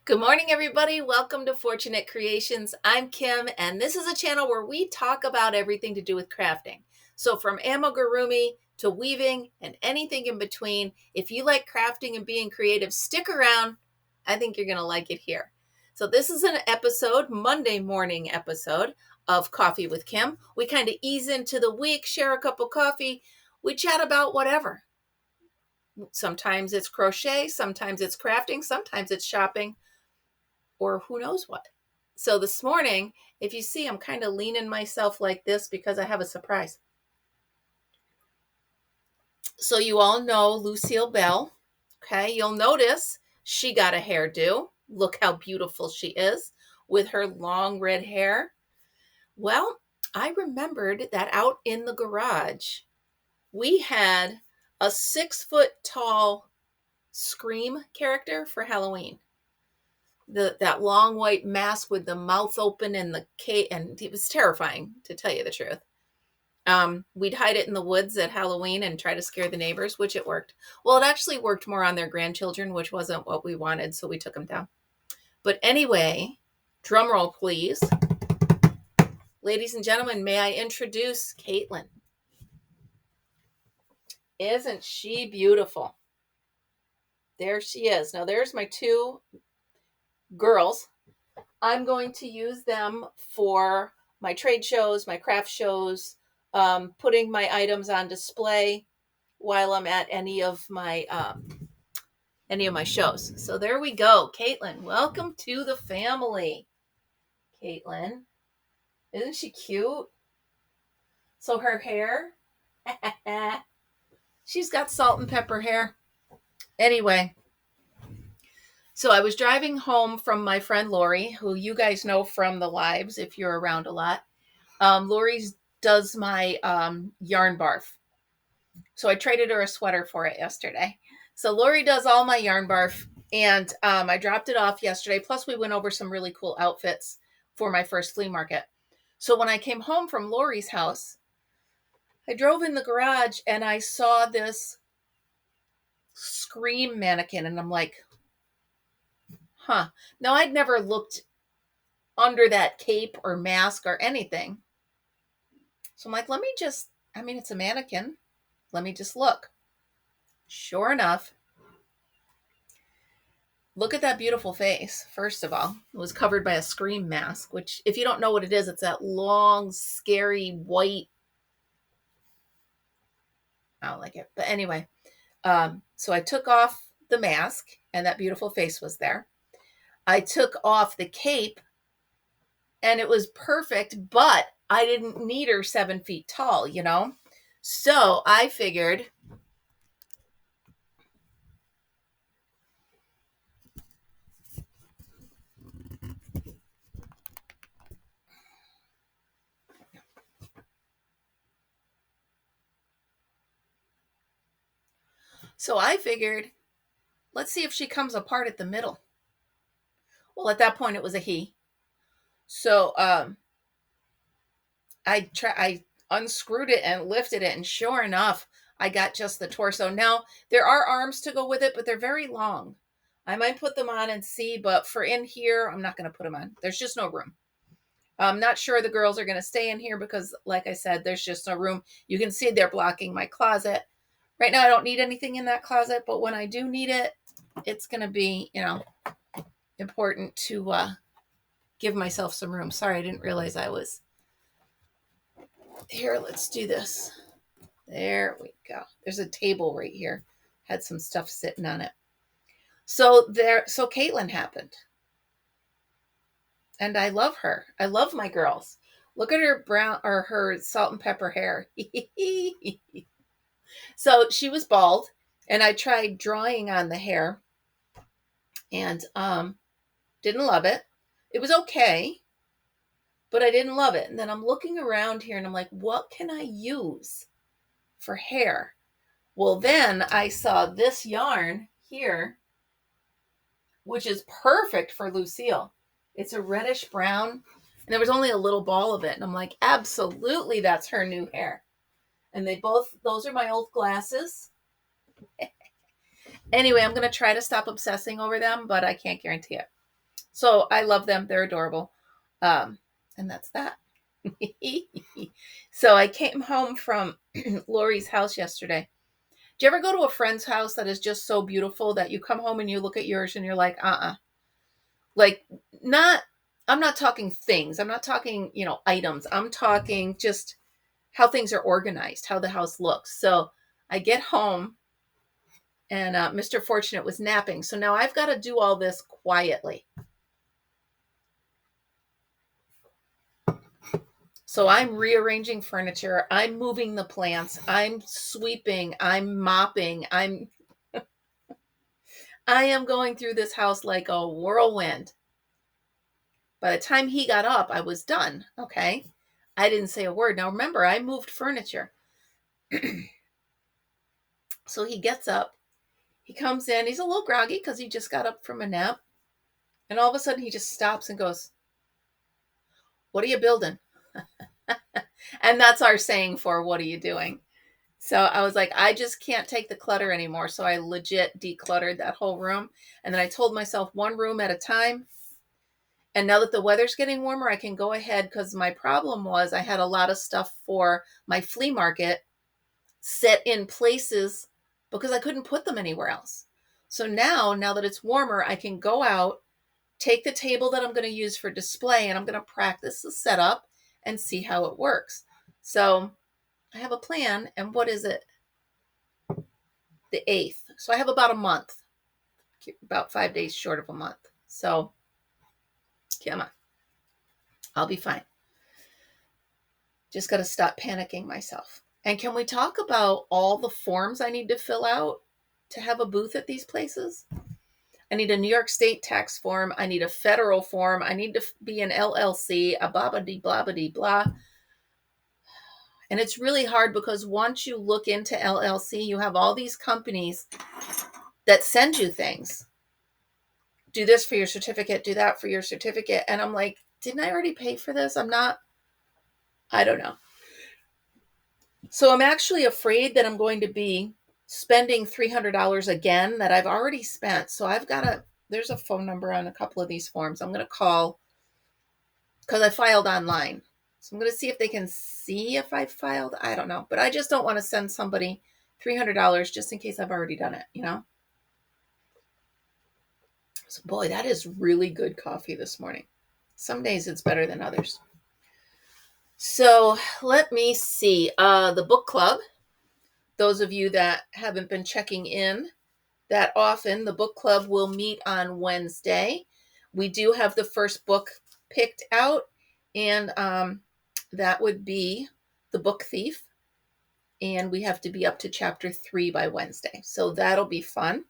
Good morning, everybody. Welcome to Fortunate Creations. I'm Kim, and this is a channel where we talk about everything to do with crafting. So, from amigurumi to weaving and anything in between, if you like crafting and being creative, stick around. I think you're going to like it here. So, this is an episode, Monday morning episode of Coffee with Kim. We kind of ease into the week, share a cup of coffee, we chat about whatever. Sometimes it's crochet, sometimes it's crafting, sometimes it's shopping, or who knows what. So this morning, if you see, I'm kind of leaning myself like this because I have a surprise. So you all know Lucille Bell. Okay, you'll notice she got a hairdo. Look how beautiful she is with her long red hair. Well, I remembered that out in the garage, we had a 6-foot tall Scream character for Halloween. That long white mask with the mouth open and the cape, and it was terrifying, to tell you the truth. We'd hide it in the woods at Halloween and try to scare the neighbors, which it worked. Well, it actually worked more on their grandchildren, which wasn't what we wanted, so we took them down. But anyway, drum roll, please. Ladies and gentlemen, may I introduce Caitlin? Isn't she beautiful? There she is. Now, there's my two girls. I'm going to use them for my trade shows, my craft shows, putting my items on display while I'm at any of my shows. So there we go. Caitlin, welcome to the family. Caitlin, isn't she cute? So her hair, she's got salt and pepper hair. Anyway, so I was driving home from my friend Lori, who you guys know from the lives if you're around a lot. Lori does my yarn barf. So I traded her a sweater for it yesterday. So Lori does all my yarn barf, and I dropped it off yesterday. Plus, we went over some really cool outfits for my first flea market. So when I came home from Lori's house, I drove in the garage and I saw this Scream mannequin, and I'm like, huh. Now, I'd never looked under that cape or mask or anything. So I'm like, it's a mannequin. Let me just look. Sure enough, look at that beautiful face. First of all, it was covered by a Scream mask, which, if you don't know what it is, it's that long, scary white. I don't like it. But anyway, so I took off the mask and that beautiful face was there. I took off the cape and it was perfect, but I didn't need her 7 feet tall, you know? So I figured, let's see if she comes apart at the middle. Well, at that point, it was a he. So I unscrewed it and lifted it, and sure enough, I got just the torso. Now, there are arms to go with it, but they're very long. I might put them on and see, but for in here, I'm not going to put them on. There's just no room. I'm not sure the girls are going to stay in here because, like I said, there's just no room. You can see they're blocking my closet. Right now, I don't need anything in that closet, but when I do need it, it's going to be, important to give myself some room. Sorry, I didn't realize I was here. Let's do this. There we go. There's a table right here. Had some stuff sitting on it. So Caitlin happened. And I love her. I love my girls. Look at her brown or her salt and pepper hair. So she was bald, and I tried drawing on the hair and didn't love it. It was okay, but I didn't love it. And then I'm looking around here and I'm like, what can I use for hair? Well, then I saw this yarn here, which is perfect for Lucille. It's a reddish brown, and there was only a little ball of it. And I'm like, absolutely, that's her new hair. And those are my old glasses. Anyway, I'm going to try to stop obsessing over them, but I can't guarantee it. So I love them. They're adorable. And that's that. So I came home from Lori's house yesterday. Do you ever go to a friend's house that is just so beautiful that you come home and you look at yours and you're like, like, not, I'm not talking things. I'm not talking, items. I'm talking just how things are organized, how the house looks. So I get home and Mr. Fortunate was napping. So now I've got to do all this quietly. So I'm rearranging furniture. I'm moving the plants. I'm sweeping. I'm mopping. I am going through this house like a whirlwind. By the time he got up, I was done. Okay. I didn't say a word. Now remember, I moved furniture. So he gets up. He comes in. He's a little groggy because he just got up from a nap. And all of a sudden, he just stops and goes, "What are you building?" And that's our saying for "what are you doing?" So I was like, I just can't take the clutter anymore. So I legit decluttered that whole room. And then I told myself one room at a time. And now that the weather's getting warmer, I can go ahead, because my problem was I had a lot of stuff for my flea market set in places because I couldn't put them anywhere else. So now that it's warmer, I can go out, take the table that I'm going to use for display, and I'm going to practice the setup and see how it works. So I have a plan. And what is it? The 8th. So I have about a month, about 5 days short of a month. So come on, I'll be fine. Just got to stop panicking myself. And can we talk about all the forms I need to fill out to have a booth at these places? I need a New York State tax form. I need a federal form. I need to be an LLC, a blah. And it's really hard because once you look into LLC, you have all these companies that send you things. Do this for your certificate, do that for your certificate. And I'm like, didn't I already pay for this? I don't know. So I'm actually afraid that I'm going to be spending $300 again that I've already spent. So there's a phone number on a couple of these forms. I'm going to call because I filed online. So I'm going to see if they can see if I filed. I don't know. But I just don't want to send somebody $300 just in case I've already done it. So boy, that is really good coffee this morning. Some days it's better than others. So let me see. The book club, those of you that haven't been checking in that often, the book club will meet on Wednesday. We do have the first book picked out, and that would be The Book Thief. And we have to be up to chapter 3 by Wednesday. So that'll be fun.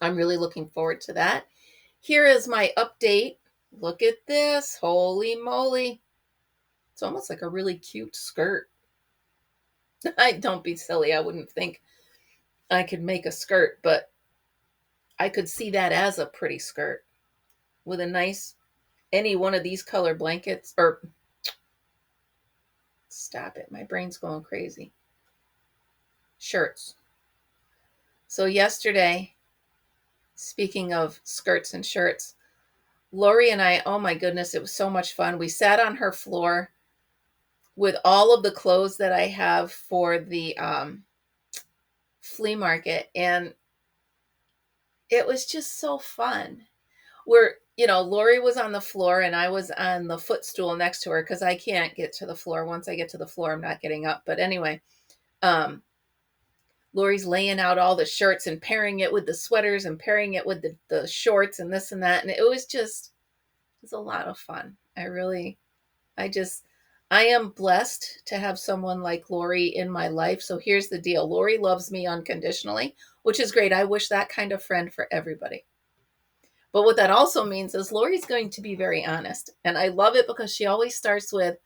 I'm really looking forward to that. Here is my update. Look at this. Holy moly. It's almost like a really cute skirt. Don't be silly. I wouldn't think I could make a skirt, but I could see that as a pretty skirt with a nice, any one of these color blankets, or stop it. My brain's going crazy. Shirts. So yesterday, speaking of skirts and shirts, Lori and I, oh my goodness, it was so much fun. We sat on her floor with all of the clothes that I have for the flea market, and it was just so fun. Lori was on the floor and I was on the footstool next to her because I can't get to the floor. Once I get to the floor, I'm not getting up. But anyway, Lori's laying out all the shirts and pairing it with the sweaters and pairing it with the shorts and this and that. And it was a lot of fun. I am blessed to have someone like Lori in my life. So here's the deal. Lori loves me unconditionally, which is great. I wish that kind of friend for everybody. But what that also means is Lori's going to be very honest. And I love it because she always starts with,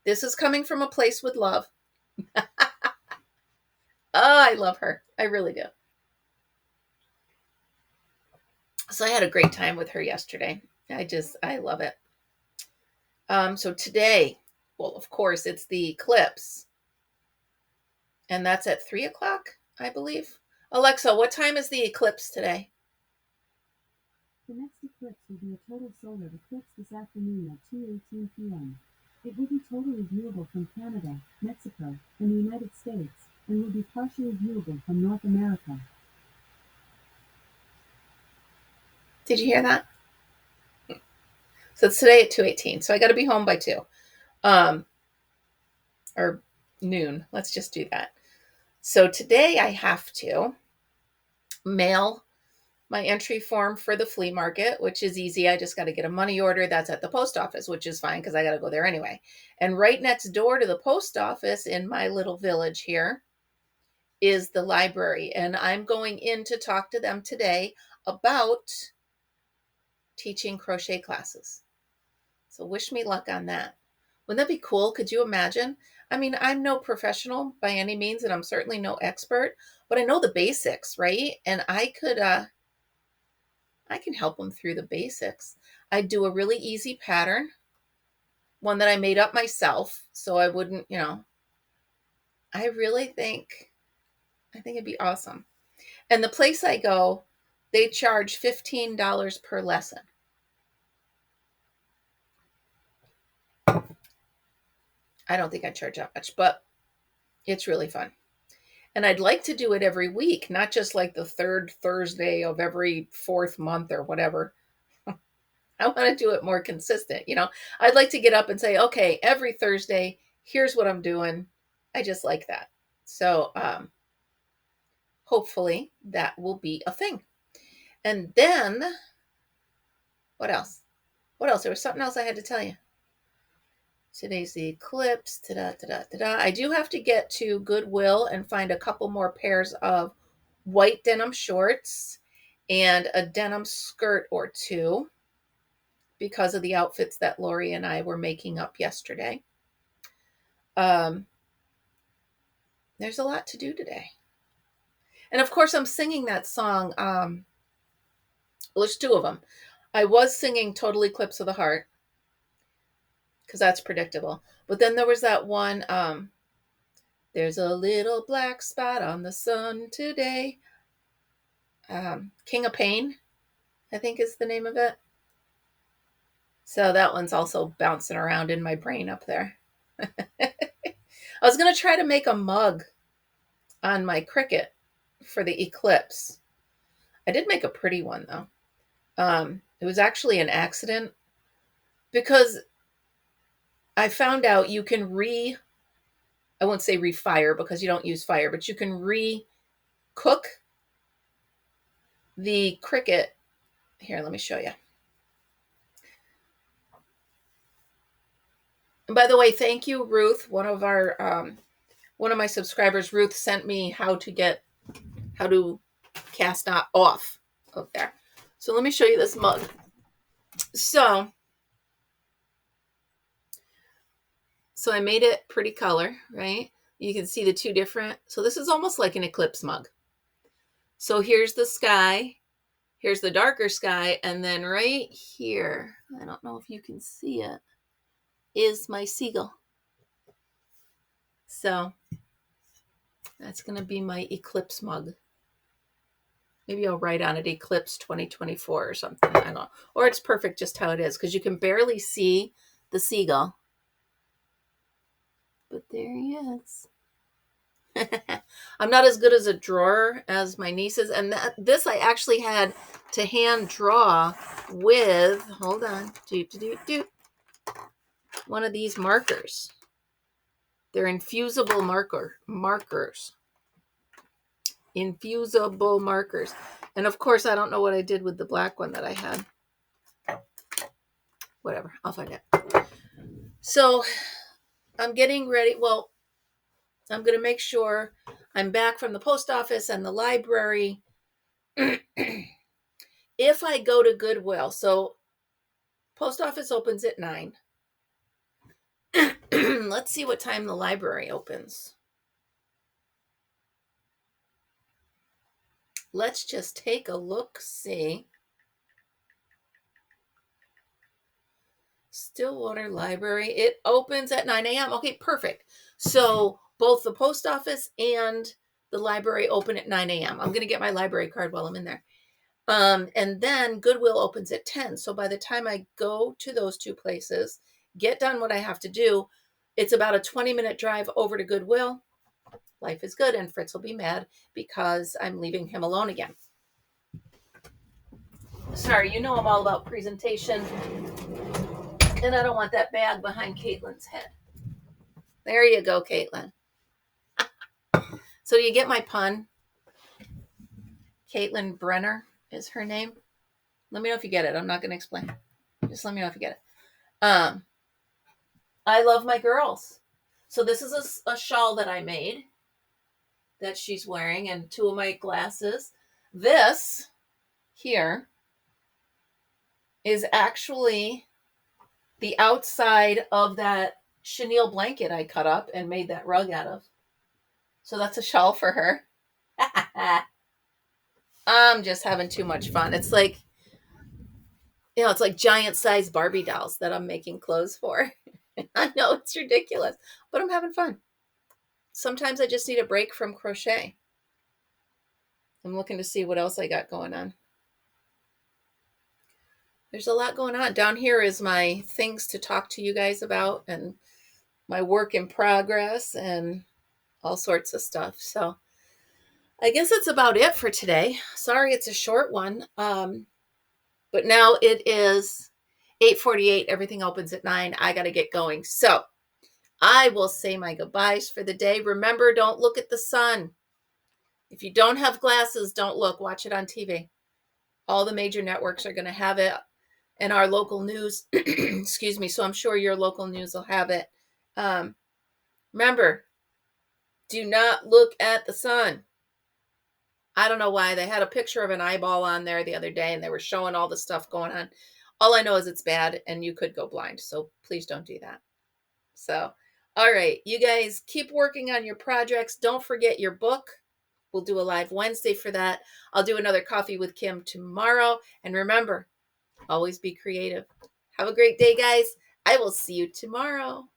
"This is coming from a place with love." I love her. I really do. So I had a great time with her yesterday. I love it. So today, well, of course, it's the Eclipse. And that's at 3:00, I believe. Alexa, what time is the Eclipse today? The next eclipse will be a total solar eclipse this afternoon at 2:18 p.m. It will be totally viewable from Canada, Mexico, and the United States, and will be partially viewable from North America. Did you hear that? So it's today at 2:18. So I got to be home by 2. Or noon. Let's just do that. So today I have to mail my entry form for the flea market, which is easy. I just got to get a money order. That's at the post office, which is fine because I got to go there anyway. And right next door to the post office in my little village here is the library. And I'm going in to talk to them today about teaching crochet classes. So wish me luck on that. Wouldn't that be cool? Could you imagine? I mean, I'm no professional by any means, and I'm certainly no expert, but I know the basics, right? And I can help them through the basics. I do a really easy pattern, one that I made up myself, so I wouldn't, I really think it'd be awesome. And the place I go, they charge $15 per lesson. I don't think I charge that much, but it's really fun. And I'd like to do it every week, not just like the third Thursday of every fourth month or whatever. I want to do it more consistent. I'd like to get up and say, okay, every Thursday, here's what I'm doing. I just like that. So hopefully that will be a thing. And then what else? There was something else I had to tell you. Today's the eclipse. Ta-da, ta-da, ta-da. I do have to get to Goodwill and find a couple more pairs of white denim shorts and a denim skirt or two because of the outfits that Lori and I were making up yesterday. There's a lot to do today. And of course, I'm singing that song. There's two of them. I was singing Total Eclipse of the Heart because that's predictable. But then there was that one, there's a little black spot on the sun today. King of Pain, I think is the name of it. So that one's also bouncing around in my brain up there. I was going to try to make a mug on my Cricut for the eclipse. I did make a pretty one though. It was actually an accident because I found out you can I won't say refire because you don't use fire, but you can cook the Cricut. Here, let me show you. And by the way, thank you, Ruth. One of my subscribers, Ruth, sent me how to cast off of there. So let me show you this mug. So I made it pretty color, right? You can see the two different. So this is almost like an eclipse mug. So here's the sky. Here's the darker sky. And then right here, I don't know if you can see it, is my seagull. So that's going to be my eclipse mug. Maybe I'll write on it Eclipse 2024 or something. I don't know. Or it's perfect just how it is because you can barely see the seagull. But there he is. I'm not as good as a drawer as my nieces. And this I actually had to hand draw with, hold on, one of these markers. They're infusible markers. Infusible markers. And of course, I don't know what I did with the black one that I had. Whatever, I'll find it. So I'm getting ready. Well, I'm going to make sure I'm back from the post office and the library. If I go to Goodwill, so post office opens at 9. Let's see what time the library opens. Let's just take a look, see. Stillwater Library, it opens at 9 a.m. Okay, perfect. So both the post office and the library open at 9 a.m. I'm going to get my library card while I'm in there. And then Goodwill opens at 10. So by the time I go to those two places, get done what I have to do, it's about a 20-minute drive over to Goodwill. Life is good, and Fritz will be mad because I'm leaving him alone again. Sorry, you know I'm all about presentation, and I don't want that bag behind Caitlin's head. There you go, Caitlin. So do you get my pun? Caitlin Brenner is her name. Let me know if you get it. I'm not going to explain. Just let me know if you get it. I love my girls. So this is a shawl that I made that she's wearing, and two of my glasses. This here is actually the outside of that chenille blanket I cut up and made that rug out of. So that's a shawl for her. I'm just having too much fun. It's like, it's like giant size Barbie dolls that I'm making clothes for. I know it's ridiculous, but I'm having fun. Sometimes I just need a break from crochet. I'm looking to see what else I got going on. There's a lot going on. Down here is my things to talk to you guys about and my work in progress and all sorts of stuff. So I guess that's about it for today. Sorry it's a short one. But now it is 8:48. Everything opens at 9. I got to get going. So I will say my goodbyes for the day. Remember, don't look at the sun. If you don't have glasses, don't look. Watch it on TV. All the major networks are going to have it, and our local news, excuse me, so I'm sure your local news will have it. Remember, do not look at the sun. I don't know why. They had a picture of an eyeball on there the other day, and they were showing all the stuff going on. All I know is it's bad, and you could go blind, so please don't do that. So, all right, you guys keep working on your projects. Don't forget your book. We'll do a live Wednesday for that. I'll do another coffee with Kim tomorrow. And remember, always be creative. Have a great day, guys. I will see you tomorrow.